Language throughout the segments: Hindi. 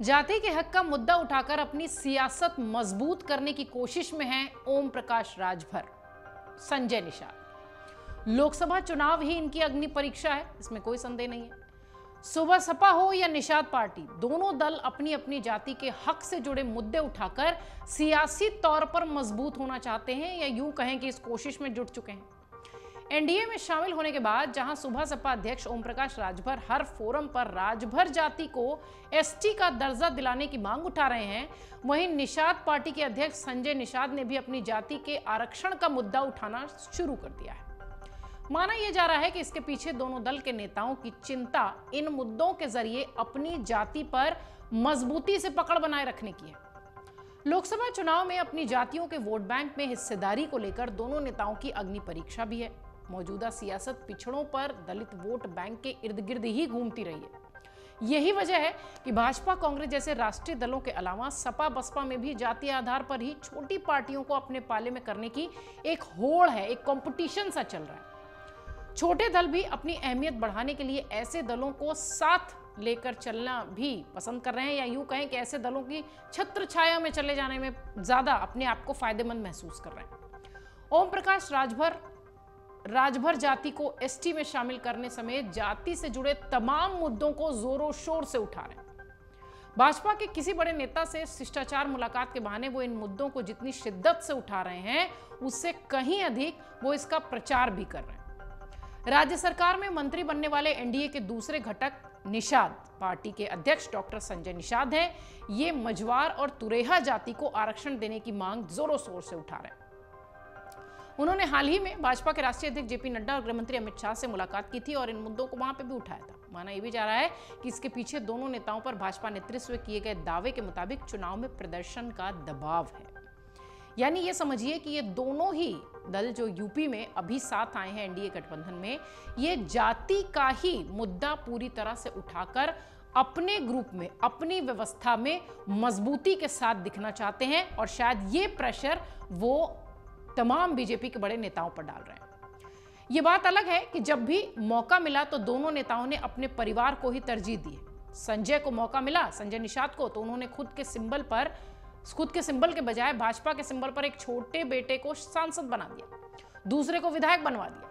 जाति के हक का मुद्दा उठाकर अपनी सियासत मजबूत करने की कोशिश में हैं ओम प्रकाश राजभर, संजय निषाद। लोकसभा चुनाव ही इनकी अग्नि परीक्षा है, इसमें कोई संदेह नहीं है। सुबह सपा हो या निषाद पार्टी, दोनों दल अपनी अपनी जाति के हक से जुड़े मुद्दे उठाकर सियासी तौर पर मजबूत होना चाहते हैं, या यूं कहें कि इस कोशिश में जुट चुके हैं। एनडीए में शामिल होने के बाद जहां सुबह सपा अध्यक्ष ओम प्रकाश राजभर हर फोरम पर राजभर जाति को एसटी का दर्जा दिलाने की मांग उठा रहे हैं, वहीं निषाद पार्टी के अध्यक्ष संजय निषाद ने भी अपनी जाति के आरक्षण का मुद्दा उठाना शुरू कर दिया है। माना यह जा रहा है कि इसके पीछे दोनों दल के नेताओं की चिंता इन मुद्दों के जरिए अपनी जाति पर मजबूती से पकड़ बनाए रखने की है। लोकसभा चुनाव में अपनी जातियों के वोट बैंक में हिस्सेदारी को लेकर दोनों नेताओं की अग्नि परीक्षा भी है। मौजूदा सियासत पिछड़ों पर दलित वोट बैंक के इर्द गिर्द ही घूमती रही है। यही वजह है कि भाजपा कांग्रेस जैसे राष्ट्रीय दलों के अलावा सपा बसपा में भी जातीय आधार पर ही छोटी पार्टियों को अपने पाले में करने की एक होड़ है, एक कंपटीशन सा चल रहा है। छोटे दल भी अपनी अहमियत बढ़ाने के लिए ऐसे दलों को साथ लेकर चलना भी पसंद कर रहे हैं, या यूं कहें कि ऐसे दलों की छत्र छाया में चले जाने में ज्यादा अपने आप को फायदेमंद महसूस कर रहे हैं। ओम प्रकाश राजभर जाति को एसटी में शामिल करने समेत जाति से जुड़े तमाम मुद्दों को जोरों शोर से उठा रहे हैं। भाजपा के किसी बड़े नेता से शिष्टाचार मुलाकात के बहाने वो इन मुद्दों को जितनी शिद्दत से उठा रहे हैं, उससे कहीं अधिक वो इसका प्रचार भी कर रहे हैं। राज्य सरकार में मंत्री बनने वाले एनडीए के दूसरे घटक निषाद पार्टी के अध्यक्ष डॉक्टर संजय निषाद हैं। ये मझवार और तुरेहा जाति को आरक्षण देने की मांग जोरों शोर से उठा रहे हैं। उन्होंने हाल ही में भाजपा के राष्ट्रीय अध्यक्ष जेपी नड्डा और गृहमंत्री अमित शाह से मुलाकात की थी और इन मुद्दों को वहां पे भी उठाया था। माना यह भी जा रहा है कि इसके पीछे दोनों नेताओं पर भाजपा नेतृत्व किए गए दावे के मुताबिक चुनाव में प्रदर्शन का दबाव है। यानी ये समझिए कि ये दोनों ही दल जो यूपी में अभी साथ आए हैं एनडीए गठबंधन में, ये जाति का ही मुद्दा पूरी तरह से उठाकर अपने ग्रुप में, अपनी व्यवस्था में मजबूती के साथ दिखना चाहते हैं, और शायद ये प्रेशर वो तमाम बीजेपी के बड़े नेताओं पर डाल रहे हैं। ये बात अलग है कि जब भी मौका मिला तो दोनों नेताओं ने अपने परिवार को ही तरजीह दी है। संजय को मौका मिला, संजय निषाद को, तो उन्होंने खुद के सिंबल के बजाय भाजपा के सिंबल पर एक छोटे बेटे को सांसद बना दिया, दूसरे को विधायक बनवा दिया।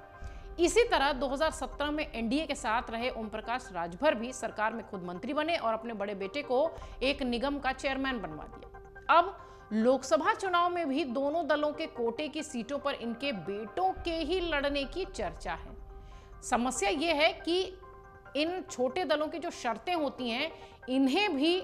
इसी तरह 2017 में एनडीए के साथ रहे ओम प्रकाश राजभर भी सरकार में खुद मंत्री बने और अपने बड़े बेटे को एक निगम का चेयरमैन बनवा दिया। अब लोकसभा चुनाव में भी दोनों दलों के कोटे की सीटों पर इनके बेटों के ही लड़ने की चर्चा है। समस्या यह है कि इन छोटे दलों की जो शर्तें होती हैं, इन्हें भी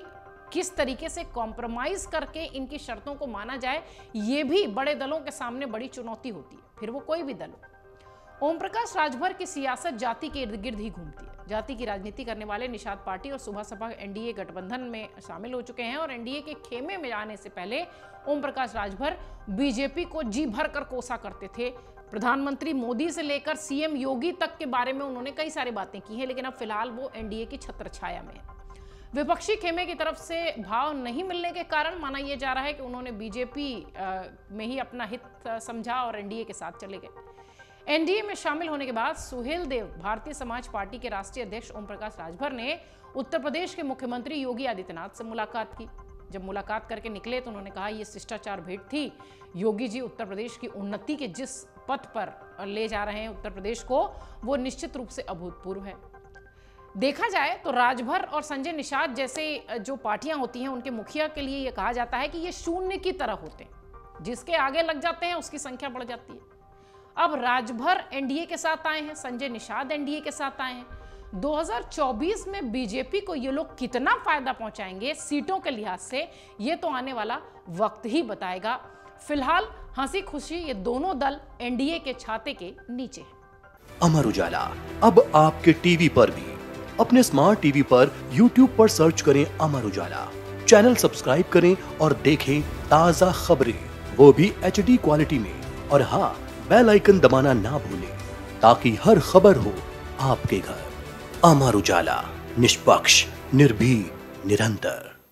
किस तरीके से कॉम्प्रोमाइज करके इनकी शर्तों को माना जाए, ये भी बड़े दलों के सामने बड़ी चुनौती होती है, फिर वो कोई भी दल हो। ओम प्रकाश राजभर की सियासत जाति के इर्द गिर्द ही घूमती है। जाति की राजनीति करने वाले निषाद पार्टी और सुबह सपा एनडीए गठबंधन में शामिल हो चुके हैं, और एनडीए के खेमे में आने से पहले ओम प्रकाश राजभर बीजेपी को जी भर कर कोसा करते थे। प्रधानमंत्री मोदी से लेकर सीएम योगी तक के बारे में उन्होंने कई सारी बातें की हैं, लेकिन अब फिलहाल वो एनडीए की छत्रछाया में है। विपक्षी खेमे की तरफ से भाव नहीं मिलने के कारण माना यह जा रहा है कि उन्होंने बीजेपी में ही अपना हित समझा और एनडीए के साथ चले गए। एनडीए में शामिल होने के बाद सुहेल देव भारतीय समाज पार्टी के राष्ट्रीय अध्यक्ष ओम प्रकाश राजभर ने उत्तर प्रदेश के मुख्यमंत्री योगी आदित्यनाथ से मुलाकात की। जब मुलाकात करके निकले तो उन्होंने कहा, यह शिष्टाचार भेंट थी। योगी जी उत्तर प्रदेश की उन्नति के जिस पथ पर ले जा रहे हैं उत्तर प्रदेश को, वो निश्चित रूप से अभूतपूर्व है। देखा जाए तो राजभर और संजय निषाद जैसे जो पार्टियां होती हैं, उनके मुखिया के लिए यह कहा जाता है कि ये शून्य की तरह होते हैं, जिसके आगे लग जाते हैं उसकी संख्या बढ़ जाती है। अब राजभर एनडीए के साथ आए हैं, संजय निषाद एनडीए के साथ आए हैं। 2024 में बीजेपी को ये लोग कितना फायदा पहुंचाएंगे सीटों के लिहाज से, ये तो आने वाला वक्त ही बताएगा। फिलहाल हंसी खुशी ये दोनों दल एनडीए के छाते के नीचे हैं। अमर उजाला अब आपके टीवी पर भी। अपने स्मार्ट टीवी पर यूट्यूब पर सर्च करें अमर उजाला, चैनल सब्सक्राइब करें और देखें ताजा खबरें, वो भी HD क्वालिटी में। और हाँ, बेल आइकन दबाना ना भूलें ताकि हर खबर हो आपके घर। अमर उजाला, निष्पक्ष, निर्भीक, निरंतर।